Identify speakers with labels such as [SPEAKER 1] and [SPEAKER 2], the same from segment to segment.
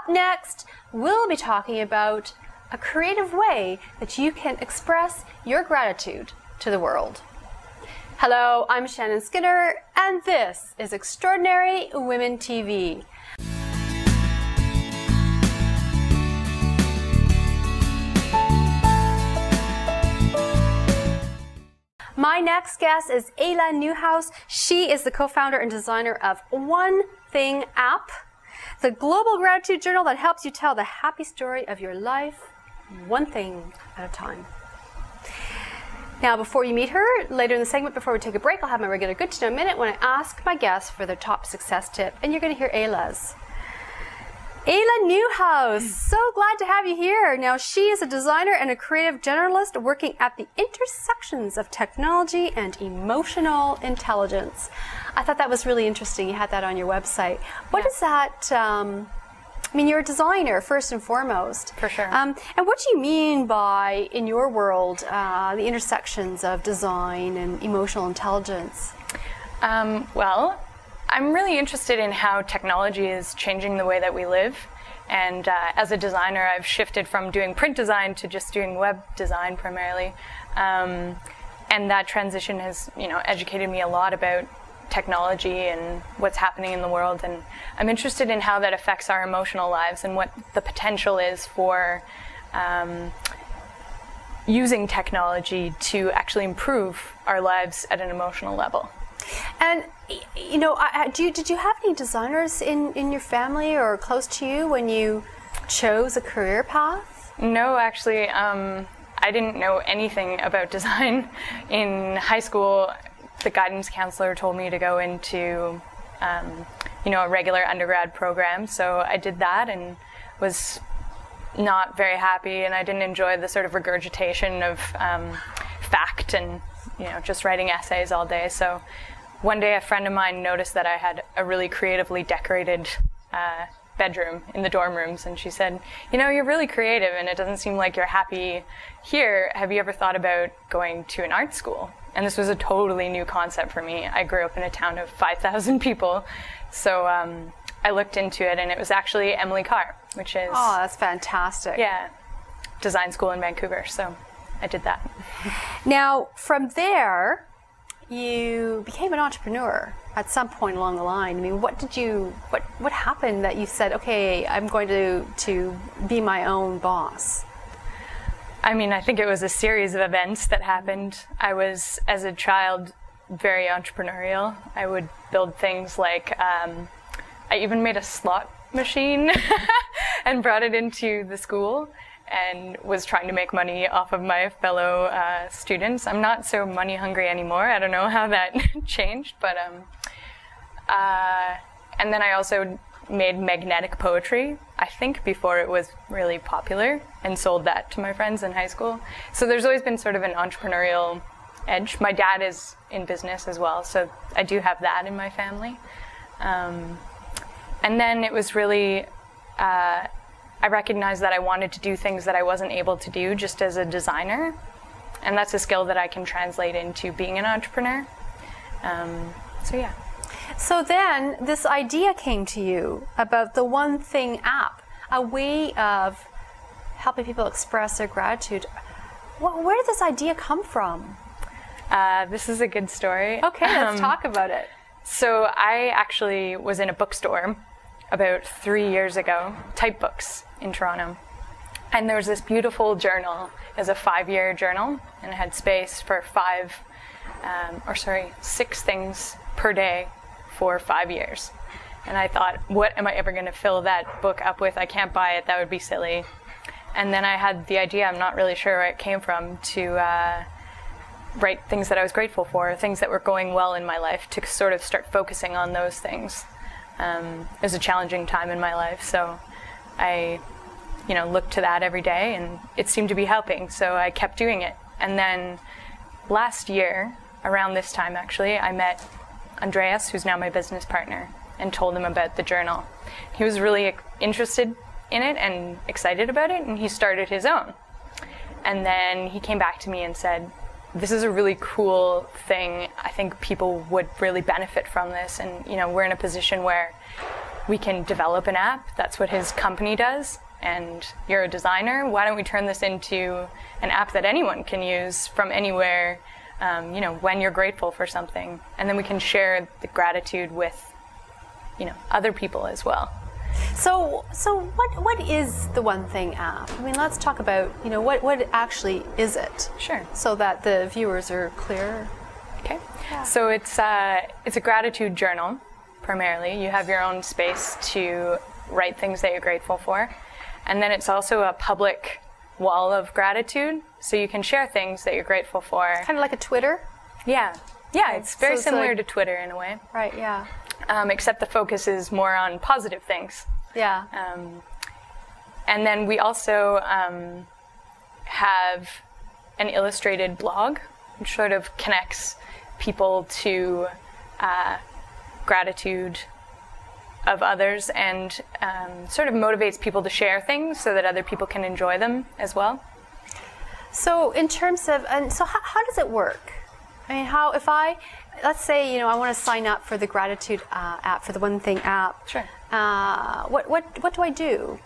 [SPEAKER 1] Up next, we'll be talking about a creative way that you can express your gratitude to the world. Hello, I'm Shannon Skinner, and this is Extraordinary Women TV. My next guest is Ayla Newhouse. She is the co-founder and designer of One Thing app, the global gratitude journal that helps you tell the happy story of your life, one thing at a time. Now, before you meet her, later in the segment, before we take a break, I'll have my regular Good to Know Minute when I ask my guests for their top success tip, and you're going to hear Ayla's. Ayla Newhouse, so glad to have you here. Now, she is a designer and a creative generalist working at the intersections of technology and emotional intelligence. I thought that was really interesting. You had that on your website. What is that? I mean, you're a designer first and foremost.
[SPEAKER 2] For sure.
[SPEAKER 1] And what do you mean by, in your world, the intersections of design and emotional intelligence?
[SPEAKER 2] Well, I'm really interested in how technology is changing the way that we live. And as a designer, I've shifted from doing print design to just doing web design primarily. And that transition has, educated me a lot about technology and what's happening in the world. And I'm interested in how that affects our emotional lives and what the potential is for using technology to actually improve our lives at an emotional level.
[SPEAKER 1] And, did you have any designers in your family or close to you when you chose a career path?
[SPEAKER 2] No, actually, I didn't know anything about design. In high school, the guidance counselor told me to go into, a regular undergrad program. So I did that and was not very happy, and I didn't enjoy the sort of regurgitation of fact and, just writing essays all day. So one day a friend of mine noticed that I had a really creatively decorated bedroom in the dorm rooms, and she said, you're really creative and it doesn't seem like you're happy here. Have you ever thought about going to an art school? And this was a totally new concept for me. I grew up in a town of 5,000 people, so I looked into it, and it was actually Emily Carr, which is...
[SPEAKER 1] Oh, that's fantastic.
[SPEAKER 2] Yeah, design school in Vancouver, so I did that.
[SPEAKER 1] Now, from there, you became an entrepreneur at some point along the line. I mean, what happened that you said, okay, I'm going to be my own boss?
[SPEAKER 2] I mean, I think it was a series of events that happened. I was, as a child, very entrepreneurial. I would build things like, I even made a slot machine and brought it into the school and was trying to make money off of my fellow students. I'm not so money hungry anymore. I don't know how that changed, but and then I also made magnetic poetry, I think before it was really popular, and sold that to my friends in high school. So there's always been sort of an entrepreneurial edge. My dad is in business as well, so I do have that in my family. And then it was really, I recognized that I wanted to do things that I wasn't able to do just as a designer, and that's a skill that I can translate into being an entrepreneur. So yeah.
[SPEAKER 1] So then this idea came to you about the One Thing app, a way of helping people express their gratitude. Where did this idea come from?
[SPEAKER 2] This is a good story.
[SPEAKER 1] Okay, let's talk about it.
[SPEAKER 2] So I actually was in a bookstore about 3 years ago, Type Books in Toronto. And there was this beautiful journal. It was a 5-year journal, and it had space for 6 things per day for 5 years. And I thought, what am I ever going to fill that book up with? I can't buy it. That would be silly. And then I had the idea, I'm not really sure where it came from, to write things that I was grateful for, things that were going well in my life, to sort of start focusing on those things. It was a challenging time in my life, so I looked to that every day, and it seemed to be helping, so I kept doing it. And then last year, around this time actually, I met Andreas, who's now my business partner, and told him about the journal. He was really interested in it and excited about it, and he started his own. And then he came back to me and said, this is a really cool thing. I think people would really benefit from this, and we're in a position where we can develop an app. That's what his company does. And you're a designer. Why don't we turn this into an app that anyone can use from anywhere, when you're grateful for something. And then we can share the gratitude with, other people as well.
[SPEAKER 1] So what is the One Thing app? I mean, let's talk about, what actually is it?
[SPEAKER 2] Sure.
[SPEAKER 1] So that the viewers are clear.
[SPEAKER 2] Okay.
[SPEAKER 1] Yeah.
[SPEAKER 2] So it's a gratitude journal, primarily. You have your own space to write things that you're grateful for. And then it's also a public wall of gratitude, so you can share things that you're grateful for.
[SPEAKER 1] Kind of like a Twitter?
[SPEAKER 2] Yeah. Yeah, it's very similar
[SPEAKER 1] like,
[SPEAKER 2] to Twitter in a way.
[SPEAKER 1] Right, yeah.
[SPEAKER 2] Except the focus is more on positive things.
[SPEAKER 1] Yeah.
[SPEAKER 2] And then we also have an illustrated blog, which sort of connects people to gratitude of others and sort of motivates people to share things so that other people can enjoy them as well.
[SPEAKER 1] So in terms of, how does it work? I mean, let's say, I want to sign up for the gratitude app, for the One Thing app.
[SPEAKER 2] Sure.
[SPEAKER 1] What do I do?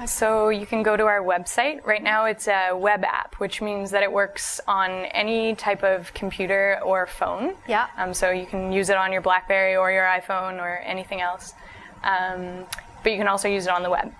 [SPEAKER 2] So you can go to our website. Right now it's a web app, which means that it works on any type of computer or phone.
[SPEAKER 1] Yeah.
[SPEAKER 2] So you can use it on your BlackBerry or your iPhone or anything else. But you can also use it on the web.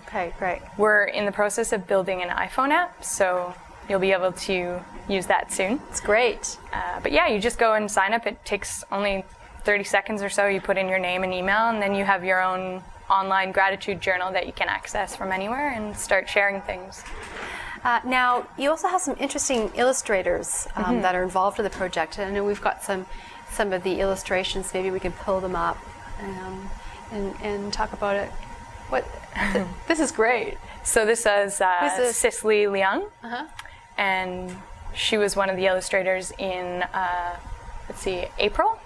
[SPEAKER 1] Okay, great.
[SPEAKER 2] We're in the process of building an iPhone app, so you'll be able to use that soon.
[SPEAKER 1] It's great.
[SPEAKER 2] But yeah, you just go and sign up. It takes only 30 seconds or so. You put in your name and email, and then you have your own online gratitude journal that you can access from anywhere and start sharing things.
[SPEAKER 1] Now, you also have some interesting illustrators that are involved in the project. And I know we've got some of the illustrations. Maybe we can pull them up and talk about it. This is great.
[SPEAKER 2] So this is Cicely Leung, and she was one of the illustrators in, April.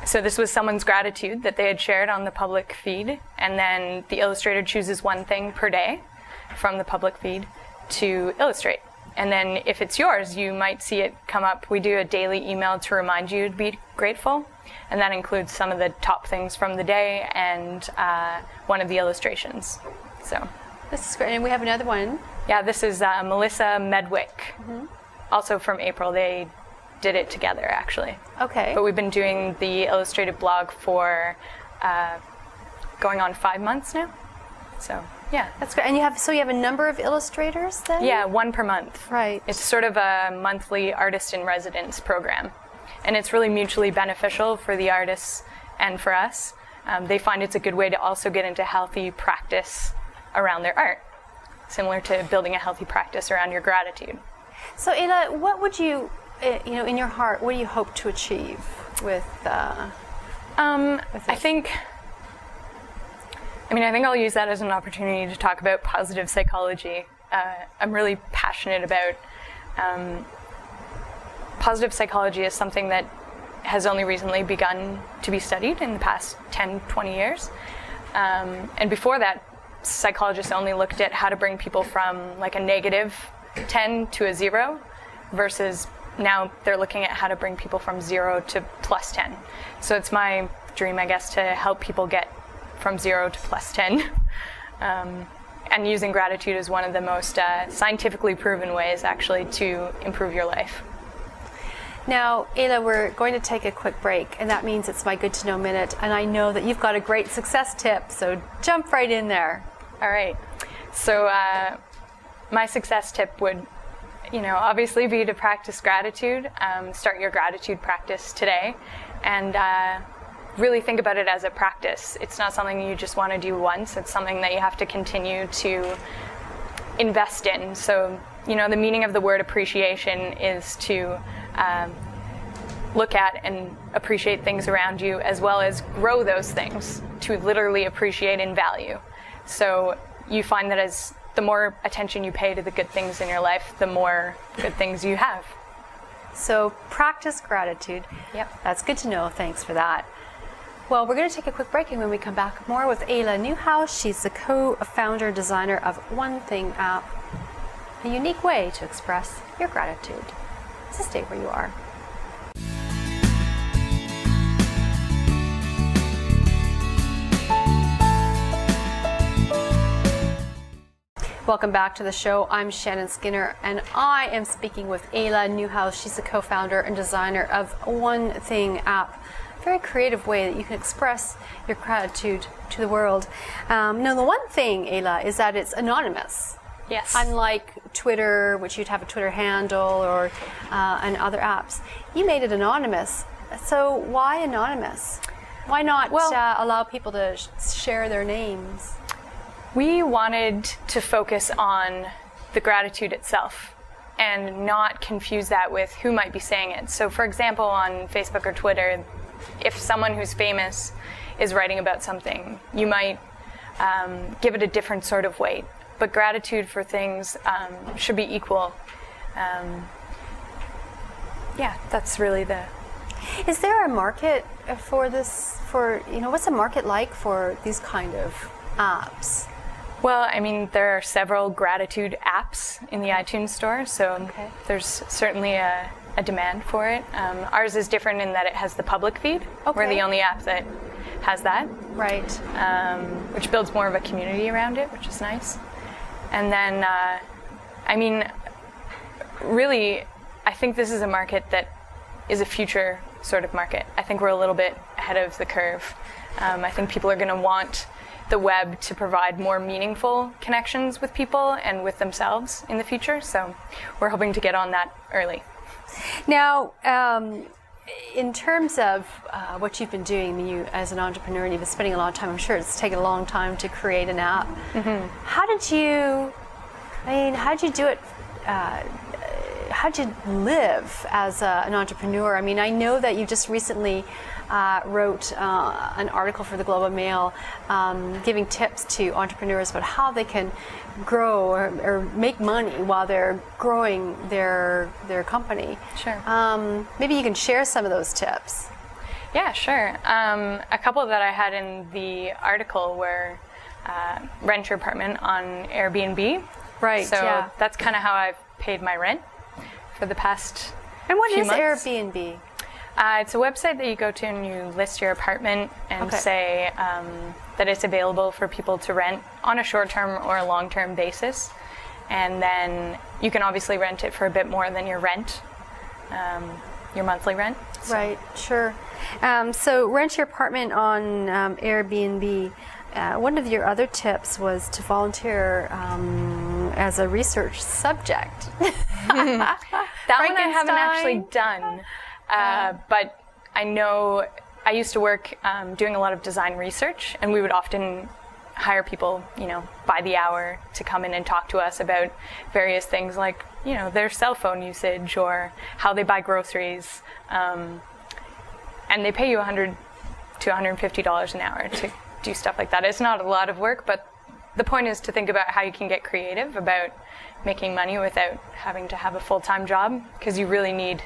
[SPEAKER 2] So this was someone's gratitude that they had shared on the public feed, and then the illustrator chooses one thing per day from the public feed to illustrate. And then if it's yours, you might see it come up. We do a daily email to remind you to be grateful, and that includes some of the top things from the day and one of the illustrations. So
[SPEAKER 1] this is great. And we have another one.
[SPEAKER 2] Yeah, this is Melissa Medwick, also from April. They did it together, actually.
[SPEAKER 1] Okay.
[SPEAKER 2] But we've been doing the illustrated blog for going on 5 months now. So, yeah.
[SPEAKER 1] That's great. And you have a number of illustrators then?
[SPEAKER 2] Yeah, one per month.
[SPEAKER 1] Right.
[SPEAKER 2] It's sort of a monthly artist in residence program. And it's really mutually beneficial for the artists and for us. They find it's a good way to also get into healthy practice around their art, similar to building a healthy practice around your gratitude.
[SPEAKER 1] So, Ayla, what would you, in your heart, what do you hope to achieve with
[SPEAKER 2] I think I'll use that as an opportunity to talk about positive psychology. I'm really passionate about positive psychology is something that has only recently begun to be studied in the past 10, 20 years. And before that, psychologists only looked at how to bring people from like a negative 10 to a 0, versus now they're looking at how to bring people from 0 to plus 10. So it's my dream, I guess, to help people get from 0 to plus 10. And using gratitude is one of the most scientifically proven ways, actually, to improve your life.
[SPEAKER 1] Now, Ayla, we're going to take a quick break, and that means it's my Good to Know Minute, and I know that you've got a great success tip, so jump right in there.
[SPEAKER 2] All right. So my success tip would, obviously be to practice gratitude. Start your gratitude practice today, and really think about it as a practice. It's not something you just want to do once. It's something that you have to continue to invest in. So, the meaning of the word appreciation is to look at and appreciate things around you, as well as grow those things to literally appreciate and value. So you find that as the more attention you pay to the good things in your life, the more good things you have.
[SPEAKER 1] So practice gratitude.
[SPEAKER 2] Yep.
[SPEAKER 1] That's good to know. Thanks for that. Well, we're going to take a quick break, and when we come back, more with Ayla Newhouse. She's the co-founder, designer of One Thing app, a unique way to express your gratitude. So stay where you are. Welcome back to the show. I'm Shannon Skinner, and I am speaking with Ayla Newhouse. She's the co-founder and designer of One Thing app. A very creative way that you can express your gratitude to the world. Now, the one thing, Ayla, is that it's anonymous.
[SPEAKER 2] Yes.
[SPEAKER 1] Unlike Twitter, which you'd have a Twitter handle, or and other apps. You made it anonymous. So why anonymous? Why not allow people to share their names?
[SPEAKER 2] We wanted to focus on the gratitude itself and not confuse that with who might be saying it. So, for example, on Facebook or Twitter, if someone who's famous is writing about something, you might give it a different sort of weight. But gratitude for things should be equal. That's really the...
[SPEAKER 1] Is there a market for this? What's the market like for these kind of apps?
[SPEAKER 2] Well, I mean, there are several gratitude apps in the iTunes store, so there's certainly a demand for it. Ours is different in that it has the public feed. We're the only app that has that.
[SPEAKER 1] Right.
[SPEAKER 2] Which builds more of a community around it, which is nice. And then, really, I think this is a market that is a future sort of market. I think we're a little bit ahead of the curve. I think people are going to want the web to provide more meaningful connections with people and with themselves in the future. So we're hoping to get on that early.
[SPEAKER 1] Now, in terms of what you've been doing, you as an entrepreneur, and you've been spending a lot of time, I'm sure it's taken a long time to create an app. Mm-hmm. How did you do it? How did you live as an entrepreneur? I mean, I know that you just recently wrote an article for the Globe and Mail giving tips to entrepreneurs about how they can grow or make money while they're growing their company.
[SPEAKER 2] Sure.
[SPEAKER 1] Maybe you can share some of those tips.
[SPEAKER 2] Yeah, sure. A couple that I had in the article were rent your apartment on Airbnb.
[SPEAKER 1] Right.
[SPEAKER 2] So that's kind of how I've paid my rent for the past
[SPEAKER 1] And what
[SPEAKER 2] few
[SPEAKER 1] is
[SPEAKER 2] months.
[SPEAKER 1] Airbnb?
[SPEAKER 2] It's a website that you go to and you list your apartment and say that it's available for people to rent on a short-term or a long-term basis. And then you can obviously rent it for a bit more than your rent, your monthly rent. So.
[SPEAKER 1] Right, sure. So rent your apartment on Airbnb. One of your other tips was to volunteer as a research subject.
[SPEAKER 2] That one I haven't actually done. But I know I used to work doing a lot of design research, and we would often hire people, by the hour to come in and talk to us about various things like, their cell phone usage or how they buy groceries. And they pay you $100 to $150 an hour to do stuff like that. It's not a lot of work, but the point is to think about how you can get creative about making money without having to have a full-time job, because you really need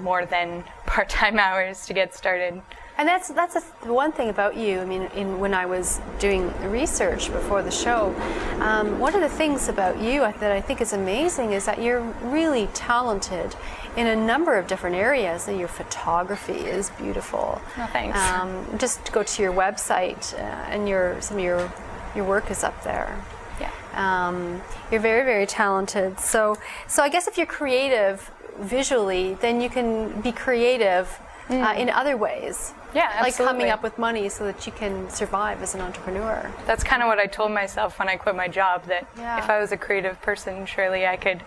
[SPEAKER 2] more than part-time hours to get started.
[SPEAKER 1] And that's the one thing about you. I mean, when I was doing research before the show, one of the things about you that I think is amazing is that you're really talented in a number of different areas. Your photography is beautiful.
[SPEAKER 2] Oh, thanks.
[SPEAKER 1] Just go to your website, and some of your work is up there.
[SPEAKER 2] Yeah.
[SPEAKER 1] You're very, very talented. So I guess if you're creative visually, then you can be creative in other ways.
[SPEAKER 2] Yeah, absolutely.
[SPEAKER 1] Like coming up with money so that you can survive as an entrepreneur.
[SPEAKER 2] That's kind of what I told myself when I quit my job, that if I was a creative person, surely I could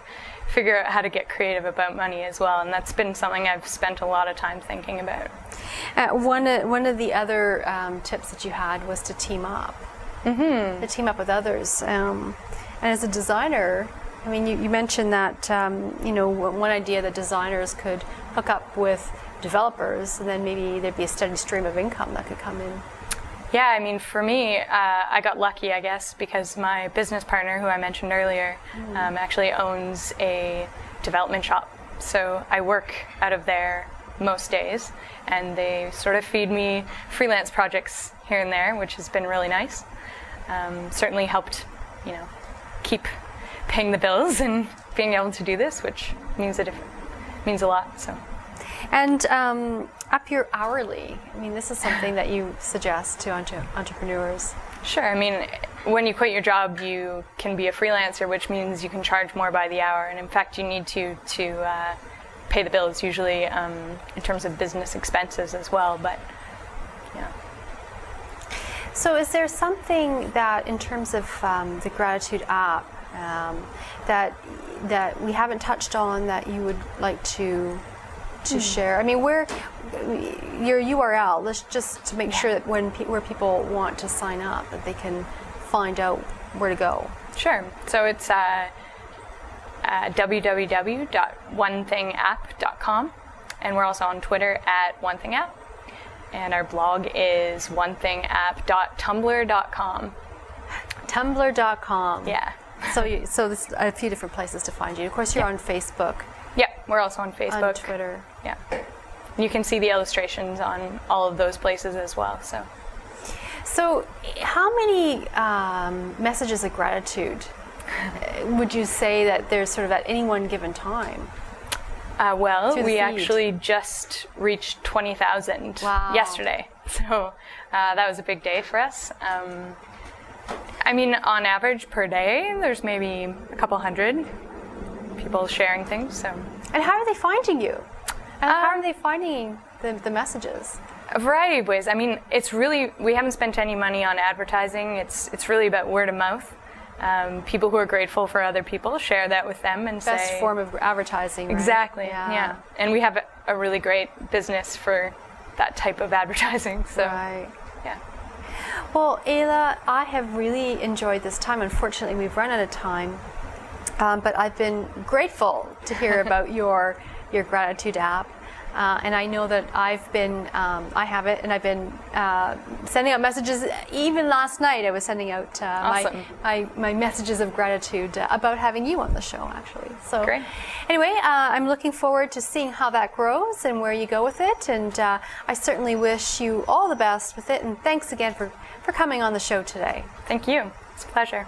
[SPEAKER 2] figure out how to get creative about money as well. And that's been something I've spent a lot of time thinking about.
[SPEAKER 1] One of the other tips that you had was to team up. Mm-hmm. To team up with others. And as a designer, I mean, you mentioned that, one idea that designers could hook up with developers, and then maybe there'd be a steady stream of income that could come in.
[SPEAKER 2] Yeah, I mean, for me, I got lucky, I guess, because my business partner, who I mentioned earlier, actually owns a development shop. So I work out of there most days, and they sort of feed me freelance projects here and there, which has been really nice. Certainly helped, keep paying the bills and being able to do this, which means a lot. So.
[SPEAKER 1] And up your hourly. I mean, this is something that you suggest to entrepreneurs.
[SPEAKER 2] Sure. I mean, when you quit your job, you can be a freelancer, which means you can charge more by the hour. And in fact, you need to pay the bills usually in terms of business expenses as well. But yeah.
[SPEAKER 1] So is there something that, in terms of the gratitude app, that we haven't touched on that you would like to share? I mean, where your URL? Let's just to make sure that where people want to sign up, that they can find out where to go.
[SPEAKER 2] Sure. So it's www.onethingapp.com, and we're also on Twitter at onethingapp, and our blog is onethingapp.tumblr.com.
[SPEAKER 1] Tumblr.com.
[SPEAKER 2] Yeah.
[SPEAKER 1] So there's a few different places to find you. Of course, you're on Facebook.
[SPEAKER 2] Yep, we're also on Facebook.
[SPEAKER 1] On Twitter.
[SPEAKER 2] Yeah. You can see the illustrations on all of those places as well. So
[SPEAKER 1] how many messages of gratitude would you say that there's sort of at any one given time?
[SPEAKER 2] Well, we actually just reached 20,000 yesterday. So that was a big day for us. I mean, on average per day, there's maybe a couple hundred people sharing things. So.
[SPEAKER 1] And how are they finding you? And how are they finding the messages?
[SPEAKER 2] A variety of ways. I mean, it's really, we haven't spent any money on advertising. It's really about word of mouth. People who are grateful for other people, share that with them and
[SPEAKER 1] Best form of advertising, right?
[SPEAKER 2] Exactly, yeah. And we have a really great business for that type of advertising. So,
[SPEAKER 1] right.
[SPEAKER 2] Yeah.
[SPEAKER 1] Well, Ayla, I have really enjoyed this time. Unfortunately, we've run out of time. But I've been grateful to hear about your gratitude app. And I know that I have it, and I've been sending out messages. Even last night, I was sending out
[SPEAKER 2] awesome.
[SPEAKER 1] my messages of gratitude about having you on the show, actually. So,
[SPEAKER 2] great.
[SPEAKER 1] Anyway, I'm looking forward to seeing how that grows and where you go with it. And I certainly wish you all the best with it. And thanks again for coming on the show today.
[SPEAKER 2] Thank you. It's a pleasure.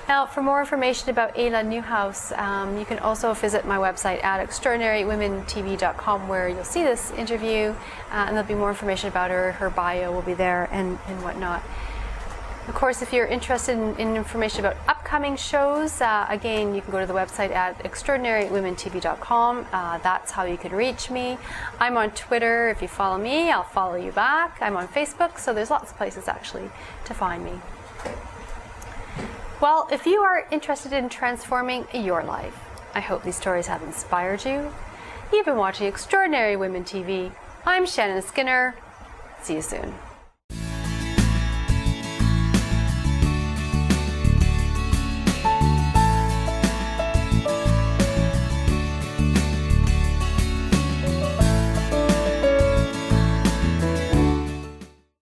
[SPEAKER 1] Now, for more information about Ayla Newhouse, you can also visit my website at extraordinarywomentv.com, where you'll see this interview, and there'll be more information about her. Her bio will be there and whatnot. Of course, if you're interested in information about upcoming shows, again, you can go to the website at extraordinarywomentv.com. That's how you can reach me. I'm on Twitter. If you follow me, I'll follow you back. I'm on Facebook, so there's lots of places actually to find me. Well, if you are interested in transforming your life, I hope these stories have inspired you. You've been watching Extraordinary Women TV. I'm Shannon Skinner. See you soon.